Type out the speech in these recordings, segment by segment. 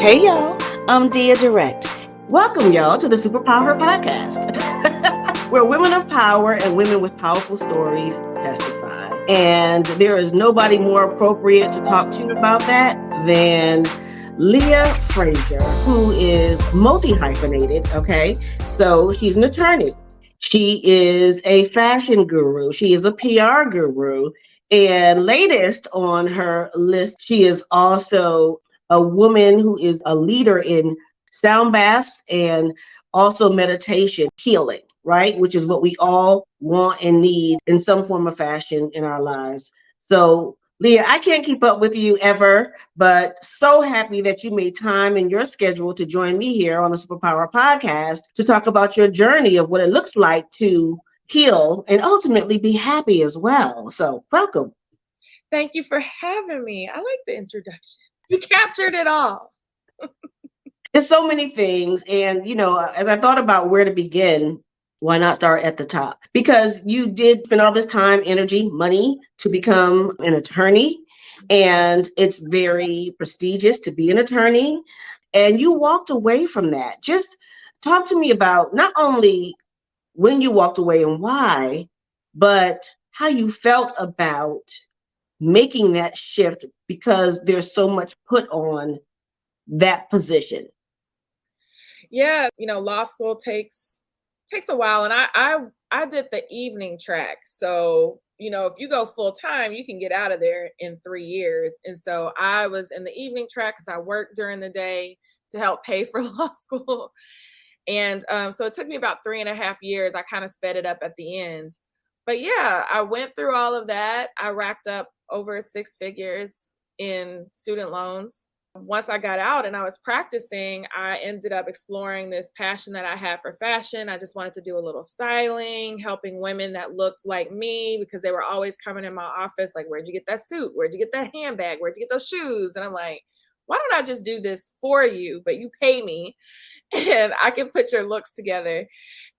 Hey y'all, I'm Dia Direct. Welcome y'all to the Superpower Podcast, where women of power and women with powerful stories testify. And there is nobody more appropriate to talk to you about that than Leah Frazier, who is multi-hyphenated, okay? So she's an attorney. She is a fashion guru. She is a PR guru. And latest on her list, she is also a woman who is a leader in sound baths and also meditation healing, right? Which is what we all want and need in some form of fashion in our lives. So Leah, I can't keep up with you ever, but so happy that you made time in your schedule to join me here on the Superpower Podcast to talk about your journey of what it looks like to heal and ultimately be happy as well. So welcome. Thank you for having me. I like the introduction. You captured it all. There's so many things. And, as I thought about where to begin, why not start at the top? Because you did spend all this time, energy, money to become an attorney. And it's very prestigious to be an attorney. And you walked away from that. Just talk to me about not only when you walked away and why, but how you felt about making that shift, because there's so much put on that position. Yeah, law school takes a while, and I did the evening track. So, if you go full time, you can get out of there in 3 years. And so I was in the evening track because I worked during the day to help pay for law school. And so it took me about 3.5 years. I kind of sped it up at the end. But yeah, I went through all of that. I racked up over 6 figures in student loans. Once I got out and I was practicing, I ended up exploring this passion that I had for fashion. I just wanted to do a little styling, helping women that looked like me, because they were always coming in my office like, where'd you get that suit? Where'd you get that handbag? Where'd you get those shoes? And I'm like, why don't I just do this for you, but you pay me and I can put your looks together.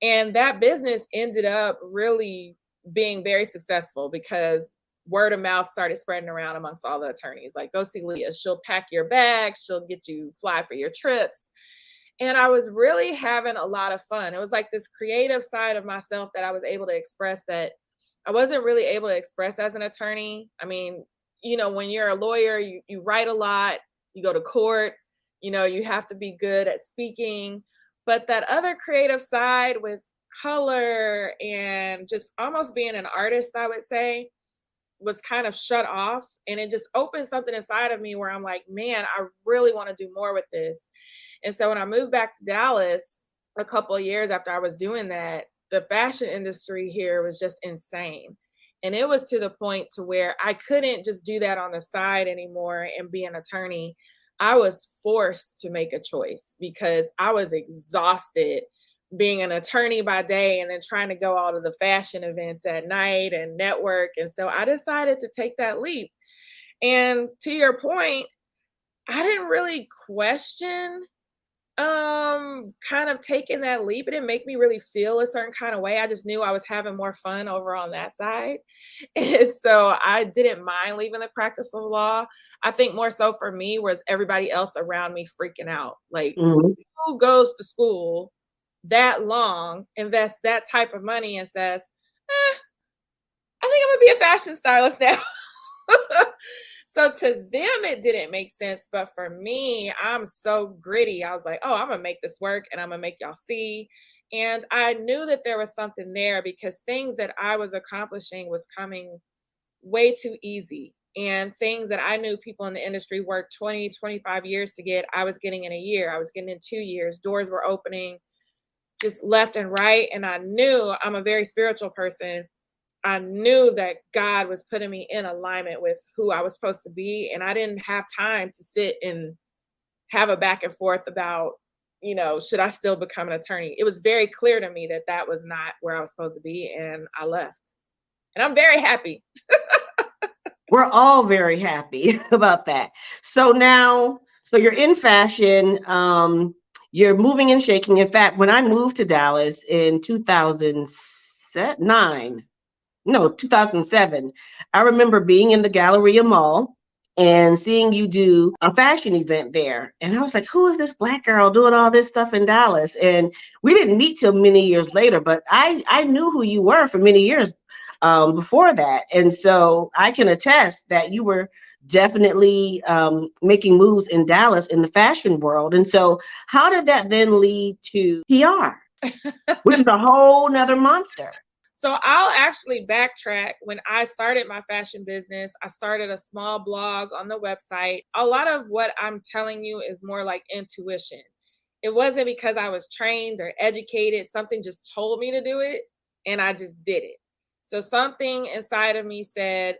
And that business ended up really being very successful because word of mouth started spreading around amongst all the attorneys. Like, go see Leah. She'll pack your bags. She'll get you fly for your trips. And I was really having a lot of fun. It was like this creative side of myself that I was able to express that I wasn't really able to express as an attorney. I mean, when you're a lawyer, you write a lot, you go to court, you have to be good at speaking. But that other creative side with color and just almost being an artist, I would say, was kind of shut off. And it just opened something inside of me where I'm like, man, I really want to do more with this. And so when I moved back to Dallas a couple of years after I was doing that, the fashion industry here was just insane. And it was to the point to where I couldn't just do that on the side anymore and be an attorney. I was forced to make a choice because I was exhausted being an attorney by day and then trying to go all to the fashion events at night and network. And so I decided to take that leap. And to your point, I didn't really question kind of taking that leap. It didn't make me really feel a certain kind of way. I just knew I was having more fun over on that side. And so I didn't mind leaving the practice of law. I think more so for me was everybody else around me freaking out. Like, who goes to school that long, invests that type of money and says, I think I'm gonna be a fashion stylist now. So to them, it didn't make sense. But for me, I'm so gritty. I was like, oh, I'm gonna make this work and I'm gonna make y'all see. And I knew that there was something there because things that I was accomplishing was coming way too easy. And things that I knew people in the industry worked 20, 25 years to get, I was getting in a year. I was getting in 2 years. Doors were opening just left and right. And I knew, I'm a very spiritual person. I knew that God was putting me in alignment with who I was supposed to be. And I didn't have time to sit and have a back and forth about, should I still become an attorney? It was very clear to me that that was not where I was supposed to be. And I left. And I'm very happy. We're all very happy about that. So you're in fashion. You're moving and shaking. In fact, when I moved to Dallas in 2007, I remember being in the Galleria Mall and seeing you do a fashion event there. And I was like, who is this Black girl doing all this stuff in Dallas? And we didn't meet till many years later, but I knew who you were for many years before that. And so I can attest that you were definitely making moves in Dallas in the fashion world. And so how did that then lead to PR, which is a whole nother monster? So I'll actually backtrack. When I started my fashion business, I started a small blog on the website. A lot of what I'm telling you is more like intuition. It wasn't because I was trained or educated. Something just told me to do it, and I just did it. So something inside of me said,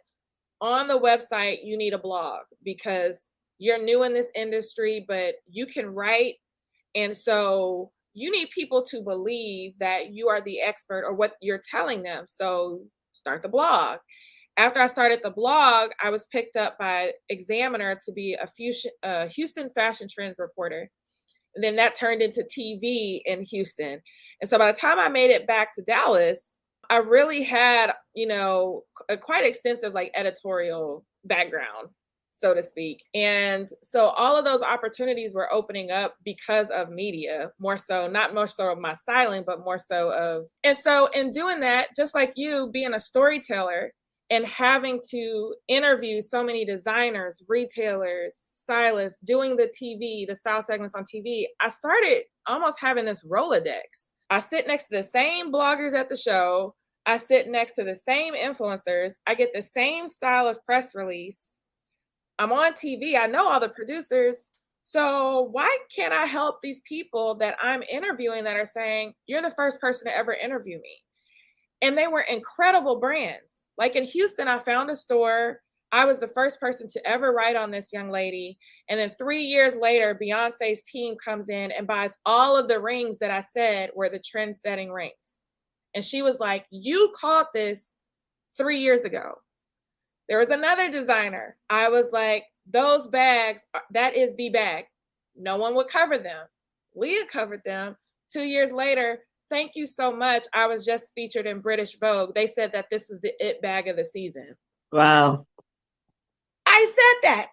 on the website, you need a blog because you're new in this industry, but you can write. And so you need people to believe that you are the expert or what you're telling them. So start the blog. After I started the blog, I was picked up by Examiner to be a Houston fashion trends reporter. And then that turned into TV in Houston. And so by the time I made it back to Dallas, I really had, a quite extensive like editorial background, so to speak. And so all of those opportunities were opening up because of media, not more so of my styling, but more so and so in doing that, just like you being a storyteller and having to interview so many designers, retailers, stylists, doing the style segments on TV, I started almost having this Rolodex. I sit next to the same bloggers at the show. I sit next to the same influencers. I get the same style of press release. I'm on TV. I know all the producers. So why can't I help these people that I'm interviewing that are saying, you're the first person to ever interview me? And they were incredible brands. Like in Houston, I found a store. I was the first person to ever write on this young lady. And then 3 years later, Beyonce's team comes in and buys all of the rings that I said were the trend-setting rings. And she was like, you caught this 3 years ago. There was another designer. I was like, those bags, that is the bag. No one would cover them. Leah covered them. 2 years later, thank you so much. I was just featured in British Vogue. They said that this was the it bag of the season. Wow. I said that.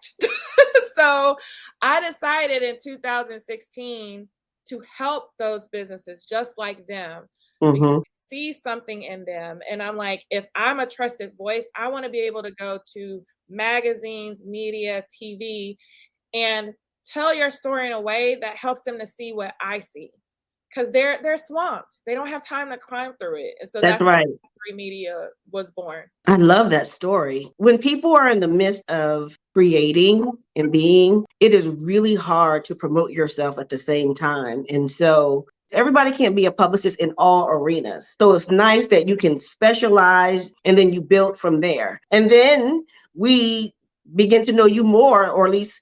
So I decided in 2016 to help those businesses just like them. Mm-hmm. See something in them. And I'm like, if I'm a trusted voice, I want to be able to go to magazines, media, TV, and tell your story in a way that helps them to see what I see. Because they're swamped. They don't have time to climb through it. And so that's right. how Free Media was born. I love that story. When people are in the midst of creating and being, it is really hard to promote yourself at the same time. And so everybody can't be a publicist in all arenas. So it's nice that you can specialize and then you build from there. And then we begin to know you more, or at least,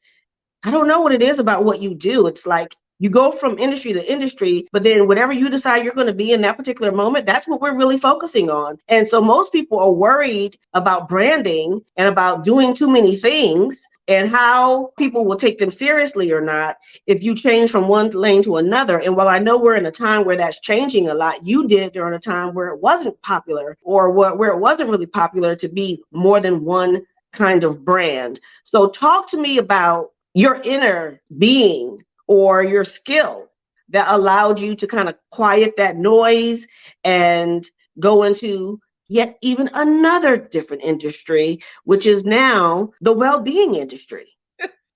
I don't know what it is about what you do. It's like you go from industry to industry, but then whatever you decide you're going to be in that particular moment, that's what we're really focusing on. And so most people are worried about branding and about doing too many things and how people will take them seriously or not if you change from one lane to another. And while I know we're in a time where that's changing a lot, you did during a time where it wasn't popular, or where it wasn't really popular to be more than one kind of brand. So talk to me about your inner being or your skill that allowed you to kind of quiet that noise and go into yet even another different industry, which is now the well-being industry.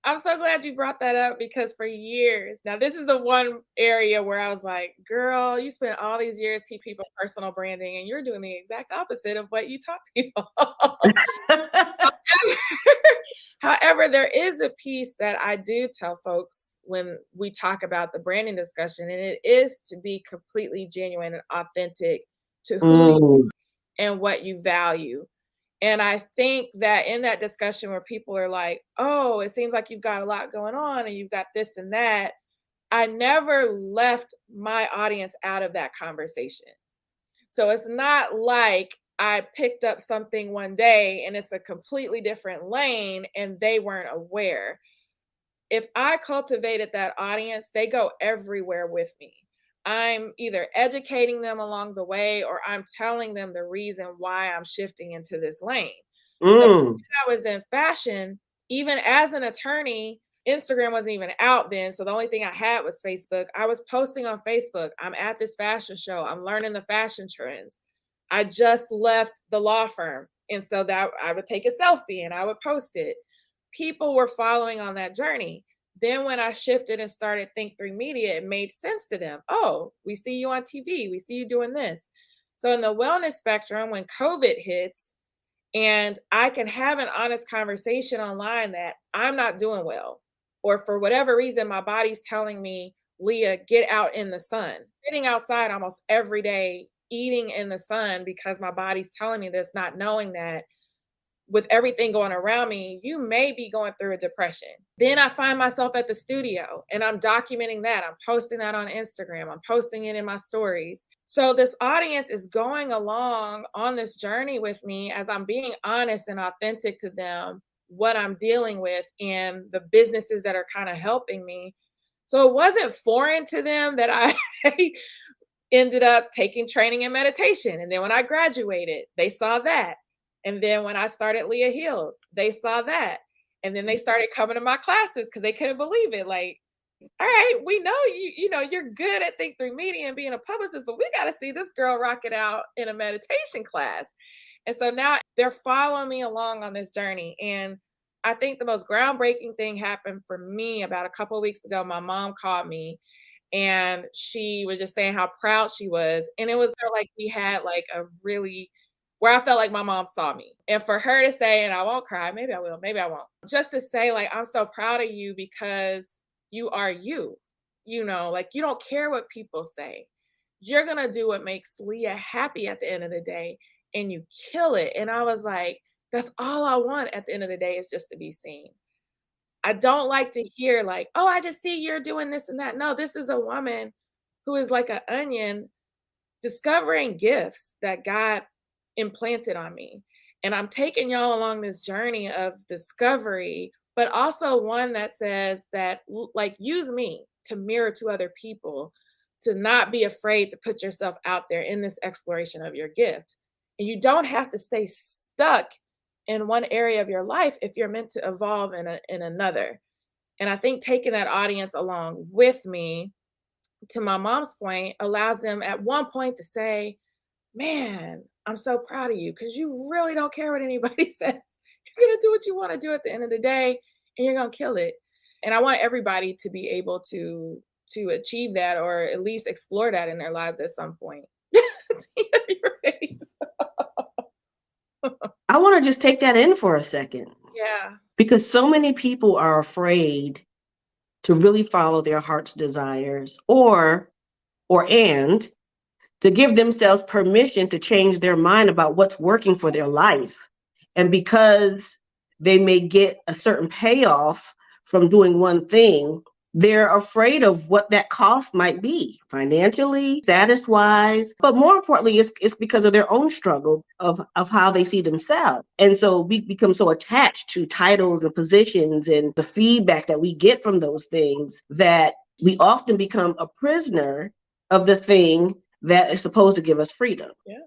I'm so glad you brought that up, because for years, now this is the one area where I was like, girl, you spent all these years teaching people personal branding and you're doing the exact opposite of what you taught people. However, there is a piece that I do tell folks when we talk about the branding discussion, and it is to be completely genuine and authentic to who you are and what you value. And I think that in that discussion where people are like, oh, it seems like you've got a lot going on and you've got this and that, I never left my audience out of that conversation. So it's not like I picked up something one day and it's a completely different lane and they weren't aware. If I cultivated that audience, they go everywhere with me. I'm either educating them along the way or I'm telling them the reason why I'm shifting into this lane. So when I was in fashion, even as an attorney, Instagram wasn't even out then. So the only thing I had was Facebook. I was posting on Facebook. I'm at this fashion show. I'm learning the fashion trends. I just left the law firm. And so that I would take a selfie and I would post it. People were following on that journey. Then when I shifted and started Think3 Media, it made sense to them. Oh, we see you on TV. We see you doing this. So in the wellness spectrum, when COVID hits, and I can have an honest conversation online that I'm not doing well, or for whatever reason, my body's telling me, Leah, get out in the sun. Sitting outside almost every day, eating in the sun because my body's telling me this, not knowing that with everything going around me, you may be going through a depression. Then I find myself at the studio and I'm documenting that. I'm posting that on Instagram. I'm posting it in my stories. So this audience is going along on this journey with me as I'm being honest and authentic to them, what I'm dealing with and the businesses that are kind of helping me. So it wasn't foreign to them that I ended up taking training in meditation. And then when I graduated, they saw that. And then when I started Leah Heals, they saw that. And then they started coming to my classes because they couldn't believe it. Like, all right, we know you're good at Think3 Media and being a publicist, but we got to see this girl rock it out in a meditation class. And so now they're following me along on this journey. And I think the most groundbreaking thing happened for me about a couple of weeks ago. My mom called me and she was just saying how proud she was. And it was like we had like a really where I felt like my mom saw me. And for her to say, and I won't cry, maybe I will, maybe I won't. Just to say, like, I'm so proud of you because you are you. Like you don't care what people say. You're going to do what makes Leah happy at the end of the day and you kill it. And I was like, that's all I want at the end of the day is just to be seen. I don't like to hear like, oh, I just see you're doing this and that. No, this is a woman who is like an onion discovering gifts that God implanted on me. And I'm taking y'all along this journey of discovery, but also one that says that like use me to mirror to other people, to not be afraid to put yourself out there in this exploration of your gift. And you don't have to stay stuck in one area of your life if you're meant to evolve in another. And I think taking that audience along with me, to my mom's point, allows them at one point to say, man, I'm so proud of you because you really don't care what anybody says. You're going to do what you want to do at the end of the day and you're going to kill it. And I want everybody to be able to achieve that or at least explore that in their lives at some point. I want to just take that in for a second. Yeah. Because so many people are afraid to really follow their heart's desires and to give themselves permission to change their mind about what's working for their life. And because they may get a certain payoff from doing one thing, they're afraid of what that cost might be financially, status-wise, but more importantly, it's because of their own struggle of how they see themselves. And so we become so attached to titles and positions and the feedback that we get from those things that we often become a prisoner of the thing that is supposed to give us freedom. Yeah.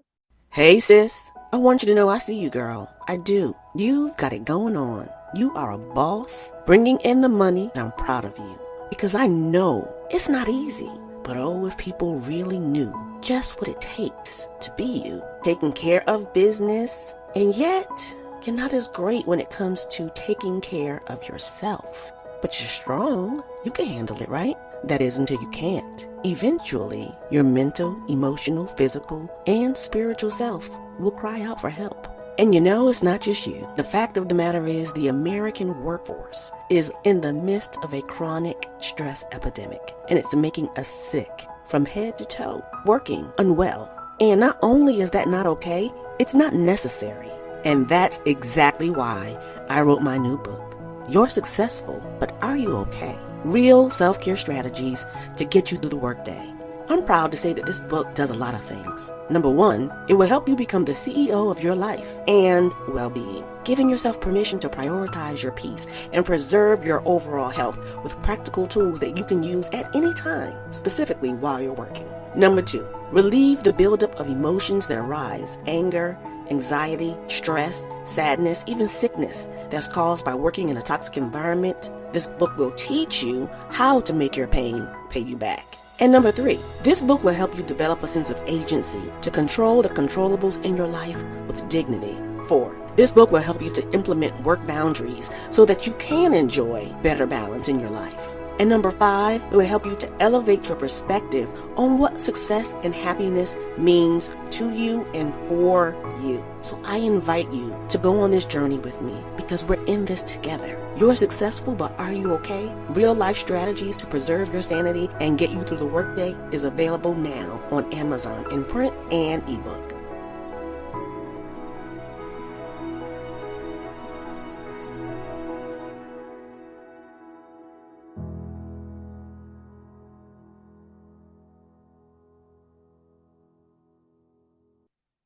Hey, sis. I want you to know I see you, girl. I do. You've got it going on. You are a boss, bringing in the money, and I'm proud of you. Because I know it's not easy. But oh, if people really knew just what it takes to be you, taking care of business, and yet you're not as great when it comes to taking care of yourself. But you're strong. You can handle it, right? That is until you can't. Eventually, your mental, emotional, physical, and spiritual self will cry out for help. And it's not just you. The fact of the matter is the American workforce is in the midst of a chronic stress epidemic, and it's making us sick from head to toe, working unwell. And not only is that not okay, it's not necessary. And that's exactly why I wrote my new book. You're successful, but are you okay? Real self-care strategies to get you through the workday. I'm proud to say that this book does a lot of things. Number one, it will help you become the CEO of your life and well-being, giving yourself permission to prioritize your peace and preserve your overall health with practical tools that you can use at any time, specifically while you're working. Number two, relieve the buildup of emotions that arise, anger, anxiety, stress, sadness, even sickness that's caused by working in a toxic environment, this book will teach you how to make your pain pay you back. And number 3, this book will help you develop a sense of agency to control the controllables in your life with dignity. 4, this book will help you to implement work boundaries so that you can enjoy better balance in your life. And number 5, it will help you to elevate your perspective on what success and happiness means to you and for you. So I invite you to go on this journey with me because we're in this together. You're successful, but are you okay? Real life strategies to preserve your sanity and get you through the workday is available now on Amazon in print and ebook.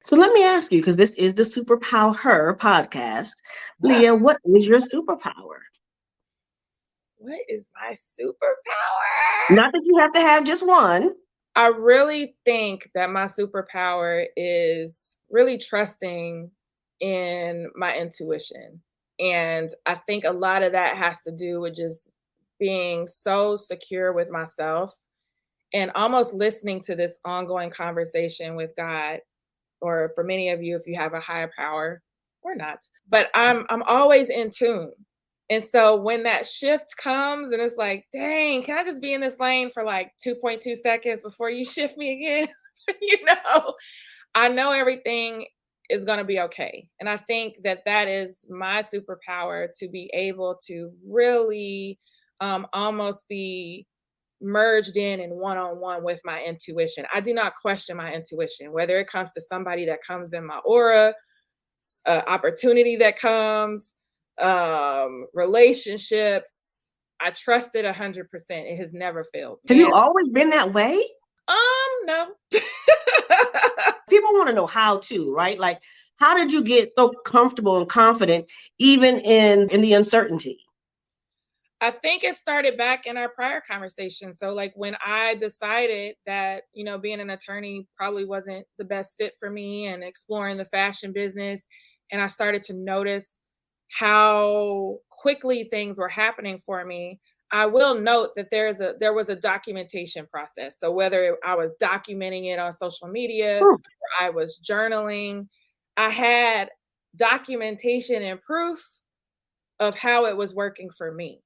So let me ask you, because this is the Superpower Her podcast. Leah, what is your superpower? What is my superpower? Not that you have to have just one. I really think that my superpower is really trusting in my intuition. And I think a lot of that has to do with just being so secure with myself and almost listening to this ongoing conversation with God. Or for many of you, if you have a higher power or not, but I'm always in tune. And so when that shift comes and it's like, dang, can I just be in this lane for like 2.2 seconds before you shift me again? I know everything is going to be okay. And I think that that is my superpower, to be able to really almost be merged in and one-on-one with my intuition. I do not question my intuition, whether it comes to somebody that comes in my aura, opportunity that comes, relationships. I trust it 100%. It has never failed. Have you always been that way? No. People want to know how to, right? Like, how did you get so comfortable and confident even in the uncertainty? I think it started back in our prior conversation. So like when I decided that, being an attorney probably wasn't the best fit for me and exploring the fashion business, and I started to notice how quickly things were happening for me, I will note that there was a documentation process. So whether I was documenting it on social media or I was journaling, I had documentation and proof of how it was working for me.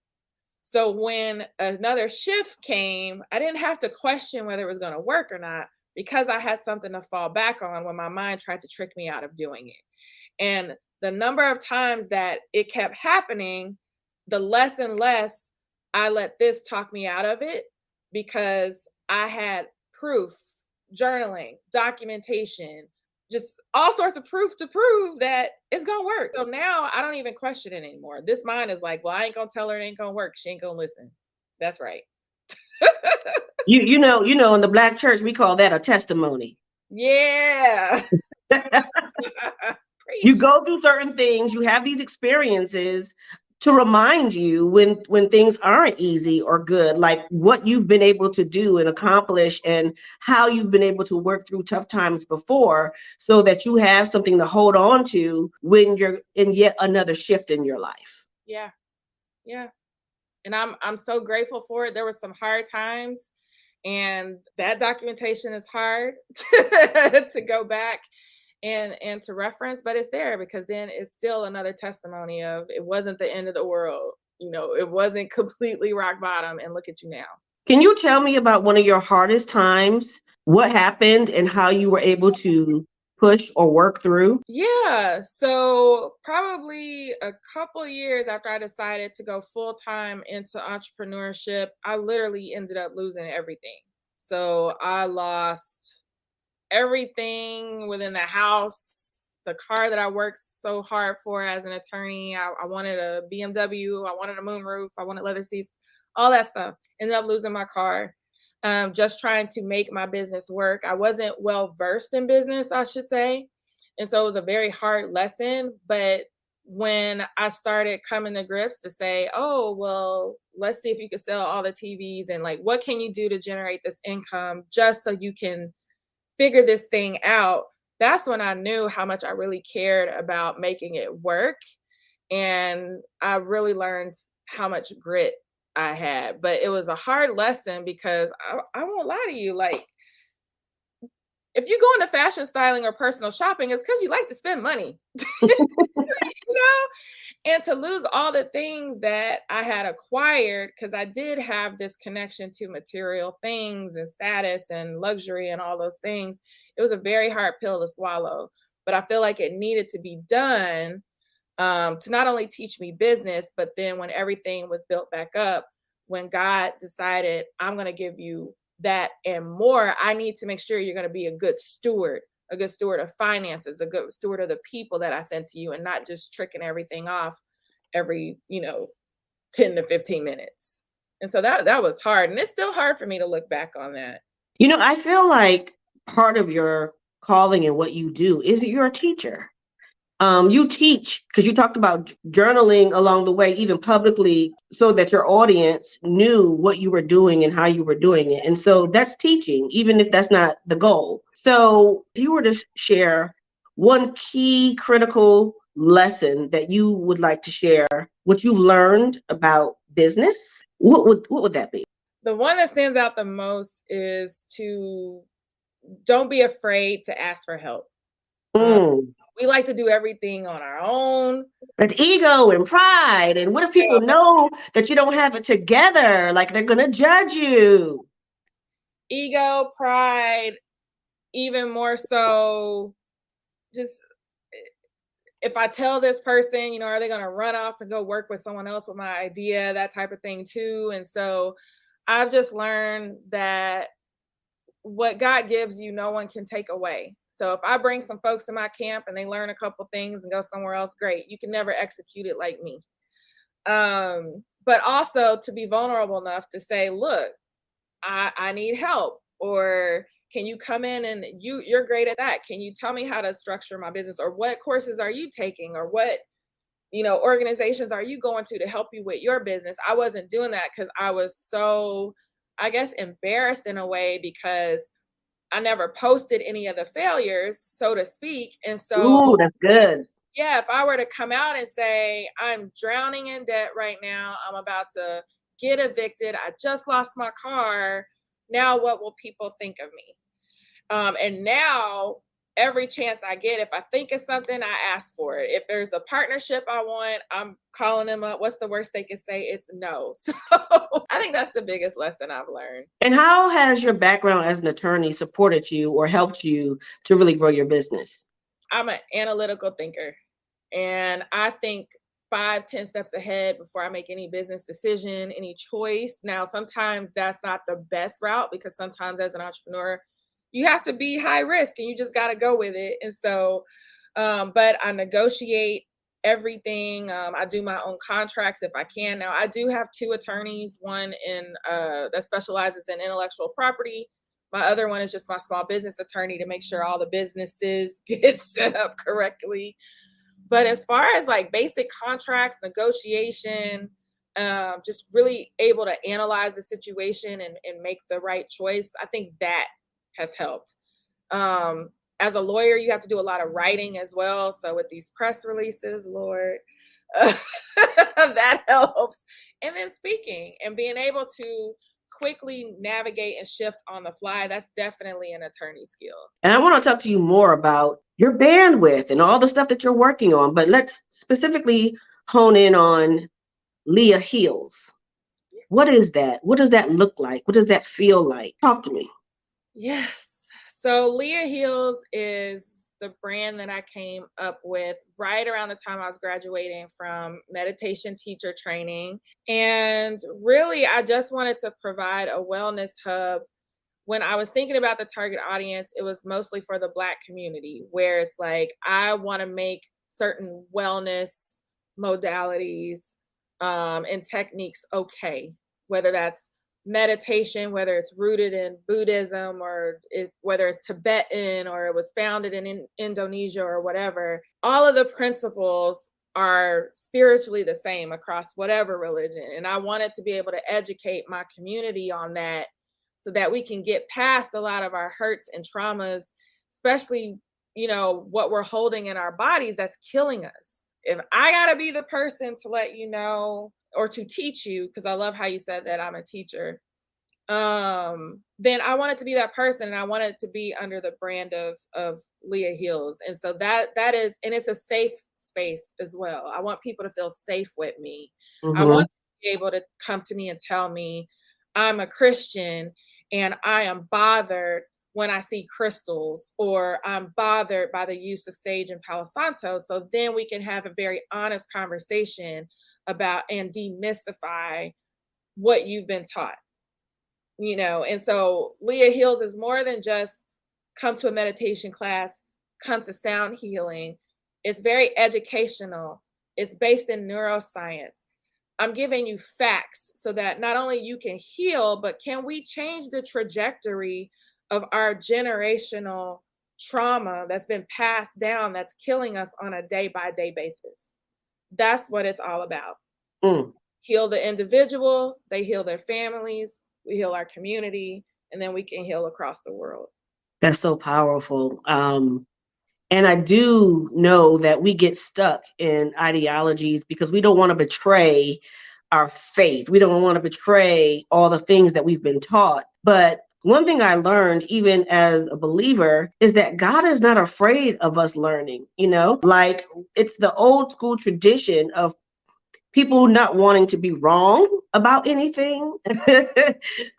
So when another shift came, I didn't have to question whether it was going to work or not, because I had something to fall back on when my mind tried to trick me out of doing it. And the number of times that it kept happening, the less and less I let this talk me out of it, because I had proof, journaling, documentation, just all sorts of proof to prove that it's going to work. So now I don't even question it anymore. This mind is like, well, I ain't going to tell her it ain't going to work. She ain't going to listen. That's right. You know, in the Black church, we call that a testimony. Yeah. You go through certain things, you have these experiences to remind you when things aren't easy or good, like what you've been able to do and accomplish and how you've been able to work through tough times before, so that you have something to hold on to when you're in yet another shift in your life. Yeah. And I'm so grateful for it. There were some hard times, and that documentation is hard to go back and to reference, but it's there because then it's still another testimony of it wasn't the end of the world. It wasn't completely rock bottom, and look at you now. Can you tell me about one of your hardest times, what happened and how you were able to push or work through? Yeah. So probably a couple years after I decided to go full time into entrepreneurship, I literally ended up losing everything. So I lost everything within the house, the car that I worked so hard for as an attorney. I wanted a BMW, I wanted a moonroof, I wanted leather seats, all that stuff. Ended up losing my car, just trying to make my business work. I wasn't well versed in business, I should say. And so it was a very hard lesson. But when I started coming to grips to say, oh, well, let's see if you can sell all the TVs and like, what can you do to generate this income just so you can figure this thing out, that's when I knew how much I really cared about making it work. And I really learned how much grit I had. But it was a hard lesson because I won't lie to you, like, if you go into fashion styling or personal shopping, it's because you like to spend money. You know? And to lose all the things that I had acquired, because I did have this connection to material things and status and luxury and all those things, it was a very hard pill to swallow. But I feel like it needed to be done, to not only teach me business, but then when everything was built back up, when God decided, I'm going to give you that and more, I need to make sure you're going to be a good steward of finances, a good steward of the people that I sent to you, and not just tricking everything off every, 10 to 15 minutes. And so that was hard. And it's still hard for me to look back on that. I feel like part of your calling and what you do is that you're a teacher. You teach, because you talked about journaling along the way, even publicly, so that your audience knew what you were doing and how you were doing it. And so that's teaching, even if that's not the goal. So if you were to share one key critical lesson that you would like to share, what you've learned about business, what would that be? The one that stands out the most is to don't be afraid to ask for help. We like to do everything on our own. And ego and pride. And what if people know that you don't have it together? Like they're going to judge you. Ego, pride, even more so, just if I tell this person, are they going to run off and go work with someone else with my idea, that type of thing too. And so I've just learned that what God gives you, no one can take away. So if I bring some folks in my camp and they learn a couple things and go somewhere else, great. You can never execute it like me. But also to be vulnerable enough to say, look, I need help. Or can you come in and you're great at that? Can you tell me how to structure my business? Or what courses are you taking? Or what, organizations are you going to help you with your business? I wasn't doing that because I was so, I guess, embarrassed in a way because I never posted any of the failures, so to speak. And so, ooh, that's good. Yeah, if I were to come out and say, I'm drowning in debt right now, I'm about to get evicted, I just lost my car, now what will people think of me? And now, every chance I get, if I think of something, I ask for it. If there's a partnership I want, I'm calling them up. What's the worst they can say? It's no. So I think that's the biggest lesson I've learned. And how has your background as an attorney supported you or helped you to really grow your business? I'm an analytical thinker, and I think 5-10 steps ahead before I make any business decision, any choice. Now, sometimes that's not the best route because sometimes as an entrepreneur, you have to be high risk and you just got to go with it. And so, but I negotiate everything. I do my own contracts if I can. Now, I do have 2 attorneys, one that specializes in intellectual property. My other one is just my small business attorney to make sure all the businesses get set up correctly. But as far as like basic contracts, negotiation, just really able to analyze the situation and make the right choice, I think that has helped. As a lawyer, you have to do a lot of writing as well. So with these press releases, Lord, that helps. And then speaking and being able to quickly navigate and shift on the fly, that's definitely an attorney skill. And I want to talk to you more about your bandwidth and all the stuff that you're working on, but let's specifically hone in on Leah Heals. What is that? What does that look like? What does that feel like? Talk to me. Yes. So Leah Heals is the brand that I came up with right around the time I was graduating from meditation teacher training. And really, I just wanted to provide a wellness hub. When I was thinking about the target audience, it was mostly for the Black community, where it's like, I want to make certain wellness modalities and techniques okay, whether that's meditation, whether it's rooted in Buddhism or whether it's Tibetan or it was founded in Indonesia or whatever. All of the principles are spiritually the same across whatever religion. And I wanted to be able to educate my community on that so that we can get past a lot of our hurts and traumas, especially what we're holding in our bodies that's killing us. If I gotta be the person to let you know or to teach you, because I love how you said that I'm a teacher, then I want it to be that person, and I want it to be under the brand of Leah Heals. And so that is, and it's a safe space as well. I want people to feel safe with me. I want to be able to come to me and tell me I'm a Christian and I am bothered when I see crystals, or I'm bothered by the use of sage and Palo Santo. So then we can have a very honest conversation about and demystify what you've been taught. And so Leah Heals is more than just come to a meditation class, come to sound healing. It's very educational. It's based in neuroscience. I'm giving you facts so that not only you can heal, but can we change the trajectory of our generational trauma that's been passed down, that's killing us on a day-by-day basis. That's what it's all about. Heal the individual, they heal their families, we heal our community, and then we can heal across the world. That's so powerful. And I do know that we get stuck in ideologies because we don't want to betray our faith. We don't want to betray all the things that we've been taught. But one thing I learned, even as a believer, is that God is not afraid of us learning. Like, it's the old school tradition of people not wanting to be wrong about anything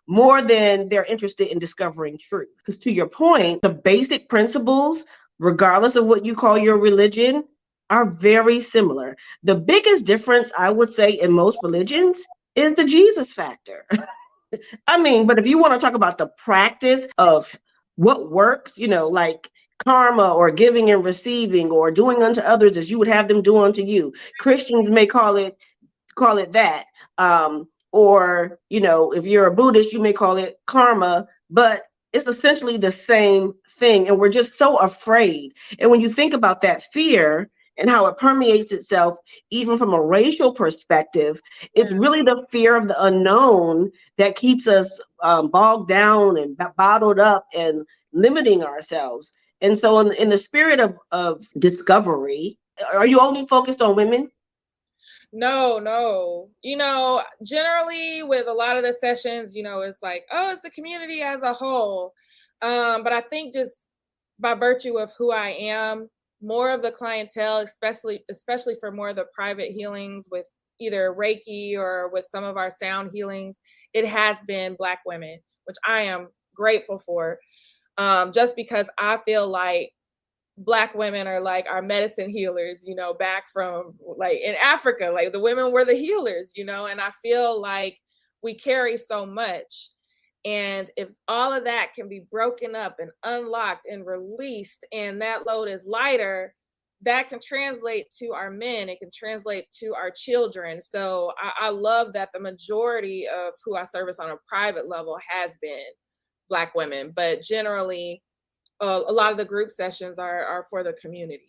more than they're interested in discovering truth. Because to your point, the basic principles, regardless of what you call your religion, are very similar. The biggest difference, I would say, in most religions is the Jesus factor. But if you want to talk about the practice of what works, like karma or giving and receiving or doing unto others as you would have them do unto you. Christians may call it that. Or, if you're a Buddhist, you may call it karma, but it's essentially the same thing. And we're just so afraid. And when you think about that fear and how it permeates itself, even from a racial perspective, it's really the fear of the unknown that keeps us bogged down and bottled up and limiting ourselves. And so in the spirit of discovery, are you only focused on women? No. Generally with a lot of the sessions, it's like, oh, it's the community as a whole. But I think just by virtue of who I am, more of the clientele, especially for more of the private healings with either Reiki or with some of our sound healings, it has been Black women, which I am grateful for. Just because I feel like Black women are like our medicine healers, back from like in Africa, like the women were the healers, and I feel like we carry so much. And if all of that can be broken up and unlocked and released, and that load is lighter, that can translate to our men. It can translate to our children. So I love that the majority of who I service on a private level has been Black women, but generally, a lot of the group sessions are for the community.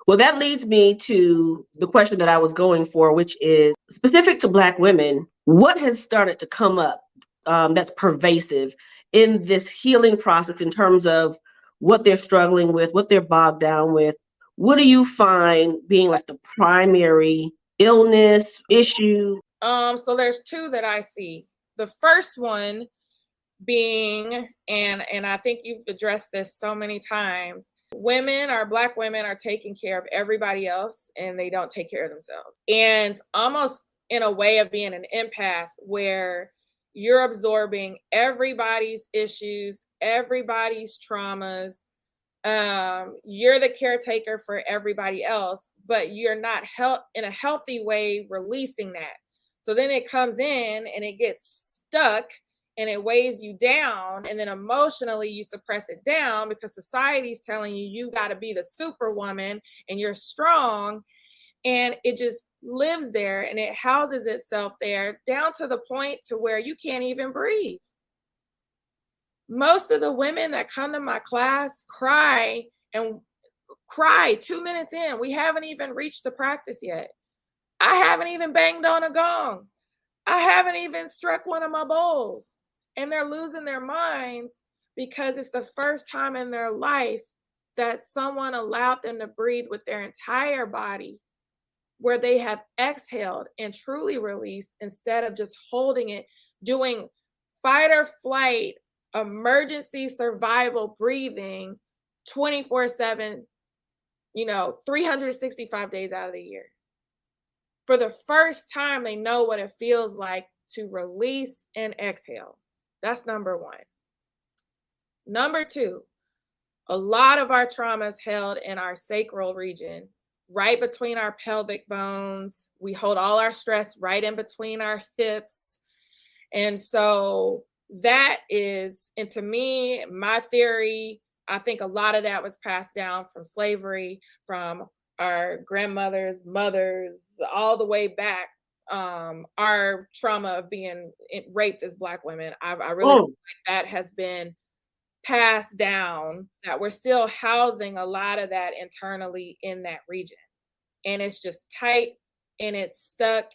Well, that leads me to the question that I was going for, which is specific to Black women. What has started to come up that's pervasive in this healing process in terms of what they're struggling with, what they're bogged down with? What do you find being like the primary illness issue? So there's two that I see. The first one being, and I think you've addressed this so many times, Black women are taking care of everybody else and they don't take care of themselves. And almost in a way of being an empath where you're absorbing everybody's issues, everybody's traumas. You're the caretaker for everybody else, but you're not in a healthy way releasing that. So then it comes in and it gets stuck and it weighs you down, and then emotionally you suppress it down because society's telling you got to be the superwoman and you're strong, and it just lives there and it houses itself there down to the point to where you can't even breathe. Most of the women that come to my class cry 2 minutes in. We haven't even reached the practice yet. I haven't even banged on a gong. I haven't even struck one of my bowls. And they're losing their minds because it's the first time in their life that someone allowed them to breathe with their entire body, where they have exhaled and truly released instead of just holding it, doing fight or flight, emergency survival breathing 24/7, 365 days out of the year. For the first time, they know what it feels like to release and exhale. That's number one. Number two, a lot of our trauma is held in our sacral region, right between our pelvic bones. We hold all our stress right in between our hips. And so that is, and to me, my theory, I think a lot of that was passed down from slavery, from our grandmothers, mothers, all the way back. Our trauma of being raped as Black women, I really feel like that has been passed down, that we're still housing a lot of that internally in that region. And it's just tight and it's stuck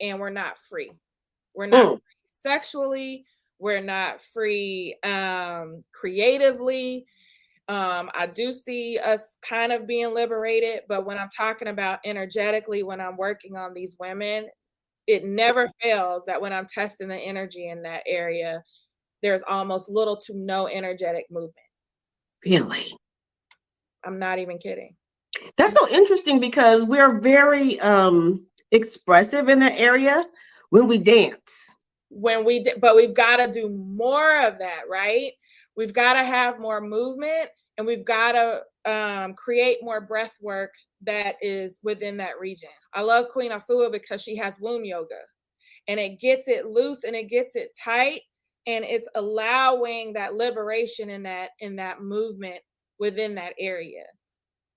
and we're not free. We're not free sexually. We're not free creatively. I do see us kind of being liberated, but when I'm talking about energetically, when I'm working on these women, it never fails that when I'm testing the energy in that area, there's almost little to no energetic movement. Really? I'm not even kidding. That's so interesting because we're very expressive in that area when we dance. But we've got to do more of that, right? We've got to have more movement, and we've got to create more breath work that is within that region. I love Queen Afua because she has womb yoga, and it gets it loose and it gets it tight, and it's allowing that liberation in that movement within that area.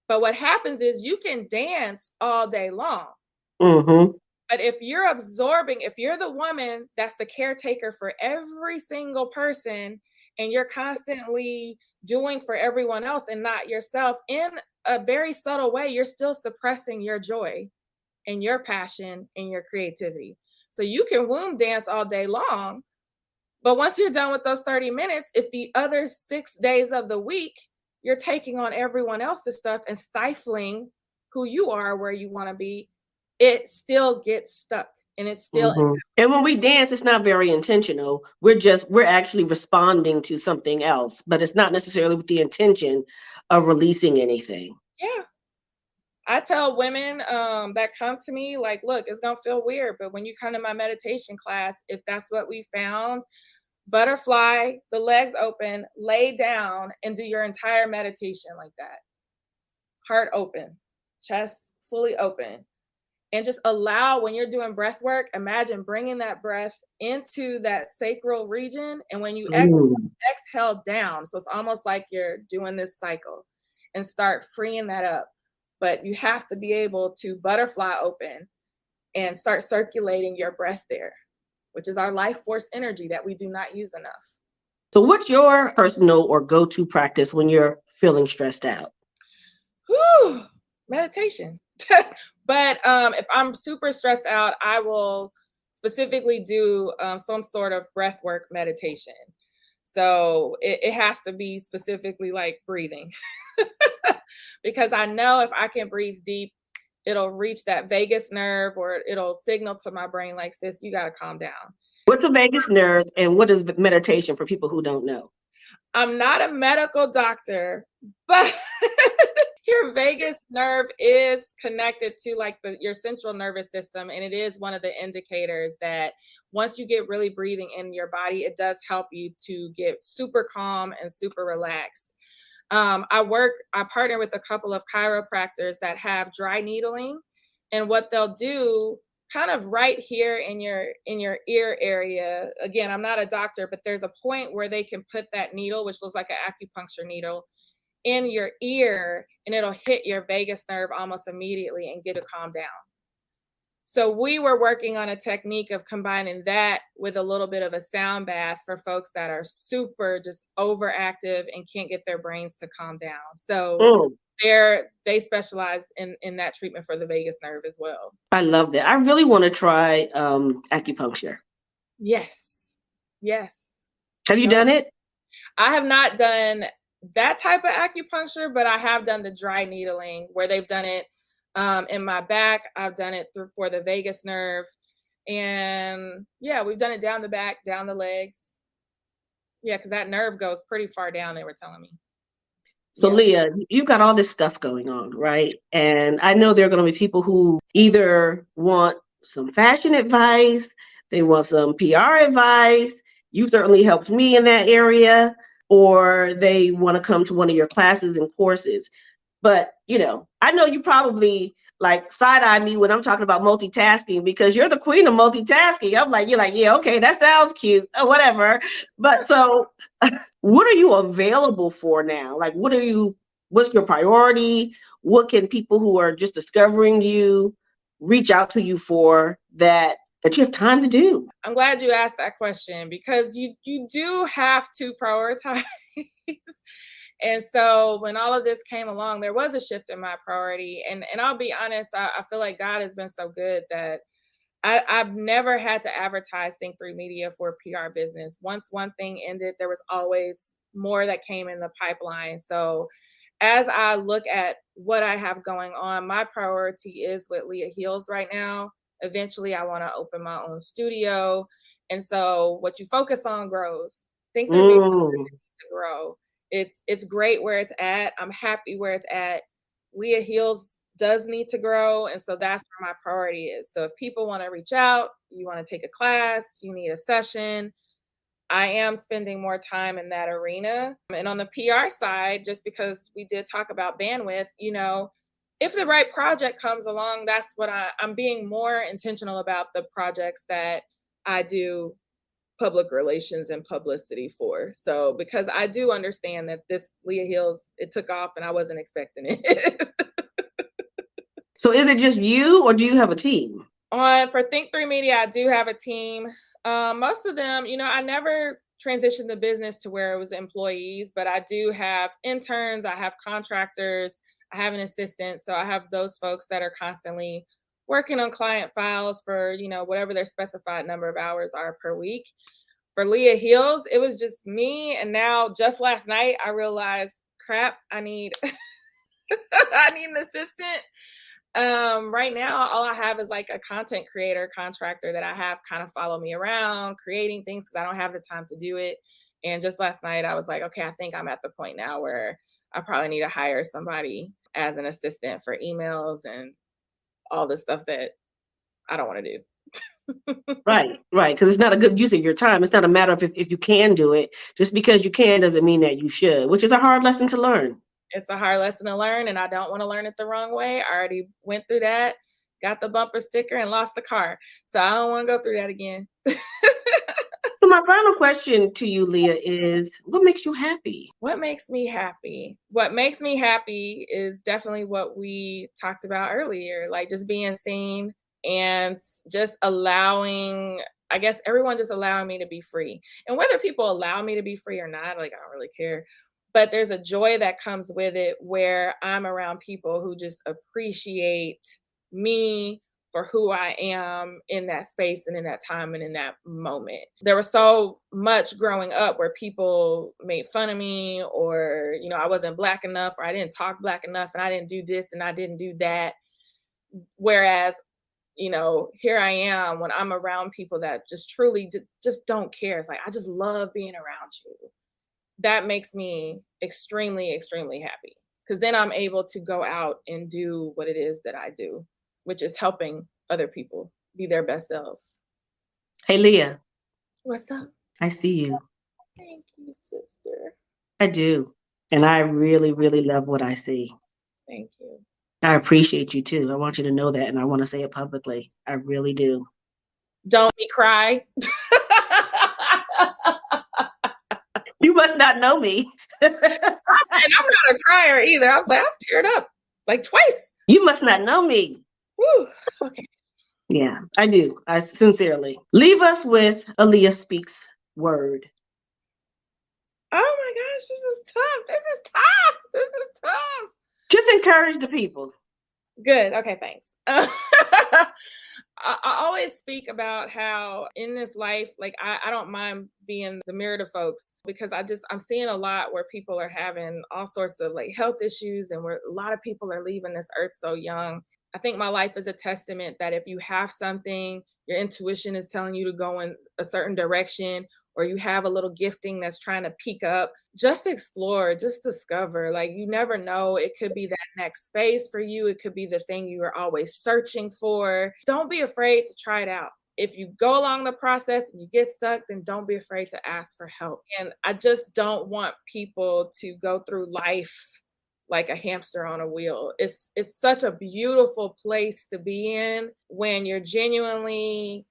But what happens is you can dance all day long. Mm-hmm. But if you're if you're the woman that's the caretaker for every single person, and you're constantly doing for everyone else and not yourself, in a very subtle way, you're still suppressing your joy and your passion and your creativity. So you can womb dance all day long, but once you're done with those 30 minutes, if the other 6 days of the week, you're taking on everyone else's stuff and stifling who you are, where you want to be, it still gets stuck, and it's still. Mm-hmm. And when we dance, it's not very intentional. We're actually responding to something else, but it's not necessarily with the intention of releasing anything. Yeah. I tell women that come to me, like, look, it's going to feel weird, but when you come to my meditation class, if that's what we found, butterfly, the legs open, lay down, and do your entire meditation like that. Heart open, chest fully open. And just allow, when you're doing breath work, imagine bringing that breath into that sacral region. And when you exhale down. So it's almost like you're doing this cycle, and start freeing that up. But you have to be able to butterfly open and start circulating your breath there, which is our life force energy that we do not use enough. So what's your personal or go-to practice when you're feeling stressed out? Meditation. But if I'm super stressed out, I will specifically do some sort of breath work meditation. So it has to be specifically like breathing, because I know if I can breathe deep, it'll reach that vagus nerve, or it'll signal to my brain like, sis, you got to calm down. What's a vagus nerve, and what is meditation for people who don't know? I'm not a medical doctor, but your vagus nerve is connected to like your central nervous system. And it is one of the indicators that once you get really breathing in your body, it does help you to get super calm and super relaxed. I partner with a couple of chiropractors that have dry needling, and what they'll do kind of right here in your ear area. Again, I'm not a doctor, but there's a point where they can put that needle, which looks like an acupuncture needle, in your ear, and it'll hit your vagus nerve almost immediately and get it calmed down. So we were working on a technique of combining that with a little bit of a sound bath for folks that are super just overactive and can't get their brains to calm down. So they specialize in that treatment for the vagus nerve as well. I love that. I really want to try acupuncture. Yes. Have you done it? I have not done that type of acupuncture, but I have done the dry needling where they've done it in my back. I've done it for the vagus nerve. And yeah, we've done it down the back, down the legs. Yeah, because that nerve goes pretty far down, they were telling me. So Leah, you've got all this stuff going on, right? And I know there are going to be people who either want some fashion advice, they want some PR advice. You certainly helped me in that area, or they want to come to one of your classes and courses. But, I know you probably like side-eye me when I'm talking about multitasking because you're the queen of multitasking. You're like, yeah, okay, that sounds cute or whatever. But so what are you available for now? Like, what's your priority? What can people who are just discovering you reach out to you for that you have time to do? I'm glad you asked that question because you do have to prioritize. And so when all of this came along, there was a shift in my priority. And I'll be honest, I feel like God has been so good that I've never had to advertise Think3 Media for PR business. Once one thing ended, there was always more that came in the pipeline. So as I look at what I have going on, my priority is with Leah Heals right now. Eventually, I want to open my own studio. And so what you focus on grows. Think3 Media needs to grow. It's great where it's at. I'm happy where it's at. Leah Heals does need to grow. And so that's where my priority is. So if people want to reach out, you want to take a class, you need a session, I am spending more time in that arena. And on the PR side, just because we did talk about bandwidth, if the right project comes along, that's what I'm being more intentional about the projects that I do public relations and publicity for. So because I do understand that this Leah Heals, it took off and I wasn't expecting it. So is it just you or do you have a team? For Think3 Media, I do have a team. Most of them, I never transitioned the business to where it was employees, but I do have interns, I have contractors, I have an assistant. So I have those folks that are constantly working on client files for, whatever their specified number of hours are per week. For Leah Heals, it was just me. And now just last night, I realized, crap, I need, I need an assistant. Right now, all I have is like a content creator contractor that I have kind of follow me around creating things because I don't have the time to do it. And just last night, I was like, okay, I think I'm at the point now where I probably need to hire somebody as an assistant for emails and all the stuff that I don't want to do. Right. Because it's not a good use of your time. It's not a matter of if you can do it. Just because you can doesn't mean that you should, which is a hard lesson to learn. It's a hard lesson to learn, and I don't want to learn it the wrong way. I already went through that, got the bumper sticker, and lost the car. So I don't want to go through that again. So my final question to you, Leah, is what makes you happy? What makes me happy? What makes me happy is definitely what we talked about earlier, like just being seen and just allowing, I guess, everyone just allowing me to be free. And whether people allow me to be free or not, like, I don't really care. But there's a joy that comes with it where I'm around people who just appreciate me for who I am in that space and in that time and in that moment. There was so much growing up where people made fun of me or, I wasn't Black enough or I didn't talk Black enough and I didn't do this and I didn't do that. Whereas, here I am when I'm around people that just truly just don't care. It's like, I just love being around you. That makes me extremely, extremely happy because then I'm able to go out and do what it is that I do, which is helping other people be their best selves. Hey, Leah. What's up? I see you. Thank you, sister. I do. And I really, really love what I see. Thank you. I appreciate you too. I want you to know that. And I want to say it publicly. I really do. Don't be cry. You must not know me. And I'm not a crier either. I was like, I've teared up like twice. You must not know me. Woo. Okay. Yeah, I do. I sincerely. Leave us with a Leah Speaks word. Oh my gosh, this is tough. Just encourage the people. Good. Okay, thanks. I always speak about how in this life, like I don't mind being the mirror to folks because I'm seeing a lot where people are having all sorts of like health issues and where a lot of people are leaving this earth so young. I think my life is a testament that if you have something, your intuition is telling you to go in a certain direction, or you have a little gifting that's trying to peak up, just explore, just discover. Like you never know, it could be that next phase for you. It could be the thing you are always searching for. Don't be afraid to try it out. If you go along the process and you get stuck, then don't be afraid to ask for help. And I just don't want people to go through life like a hamster on a wheel. It's such a beautiful place to be in when you're genuinely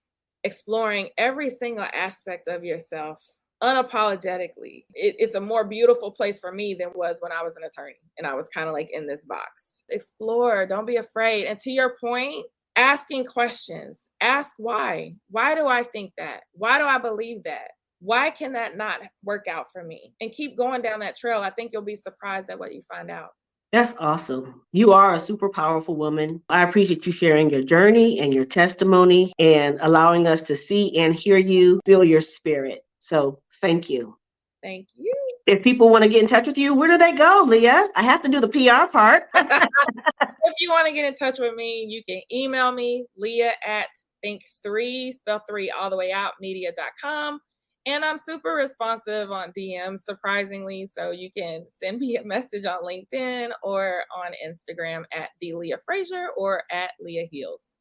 exploring every single aspect of yourself unapologetically. It's a more beautiful place for me than was when I was an attorney and I was kind of like in this box. Explore, don't be afraid. And to your point, asking questions, ask why. Why do I think that? Why do I believe that? Why can that not work out for me? And keep going down that trail. I think you'll be surprised at what you find out. That's awesome. You are a super powerful woman. I appreciate you sharing your journey and your testimony and allowing us to see and hear you, feel your spirit. So thank you. Thank you. If people want to get in touch with you, where do they go, Leah? I have to do the PR part. If you want to get in touch with me, you can email me, Leah at think3, spell 3 all the way out, media.com. And I'm super responsive on DMs, surprisingly. So you can send me a message on LinkedIn or on Instagram at the Leah Frazier or at Leah Heals.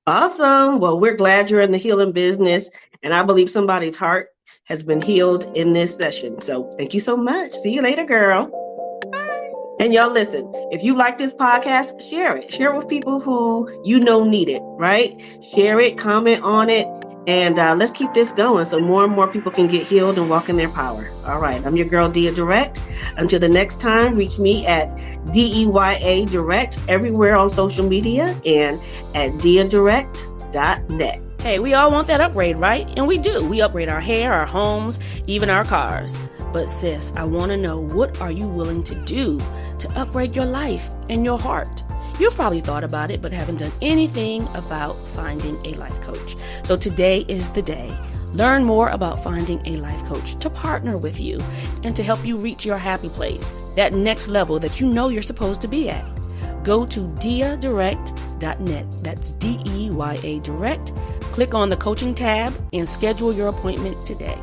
Awesome. Well, we're glad you're in the healing business. And I believe somebody's heart has been healed in this session. So thank you so much. See you later, girl. Bye. And y'all listen, if you like this podcast, share it. Share it with people who you know need it, right? Share it, comment on it. And let's keep this going so more and more people can get healed and walk in their power. All right. I'm your girl, Dia Direct. Until the next time, reach me at DEYA Direct everywhere on social media and at diadirect.net. Hey, we all want that upgrade, right? And we do. We upgrade our hair, our homes, even our cars. But sis, I want to know, what are you willing to do to upgrade your life and your heart? You've probably thought about it, but haven't done anything about finding a life coach. So today is the day. Learn more about finding a life coach to partner with you and to help you reach your happy place, that next level that you know you're supposed to be at. Go to diadirect.net. That's DEYA Direct. Click on the coaching tab and schedule your appointment today.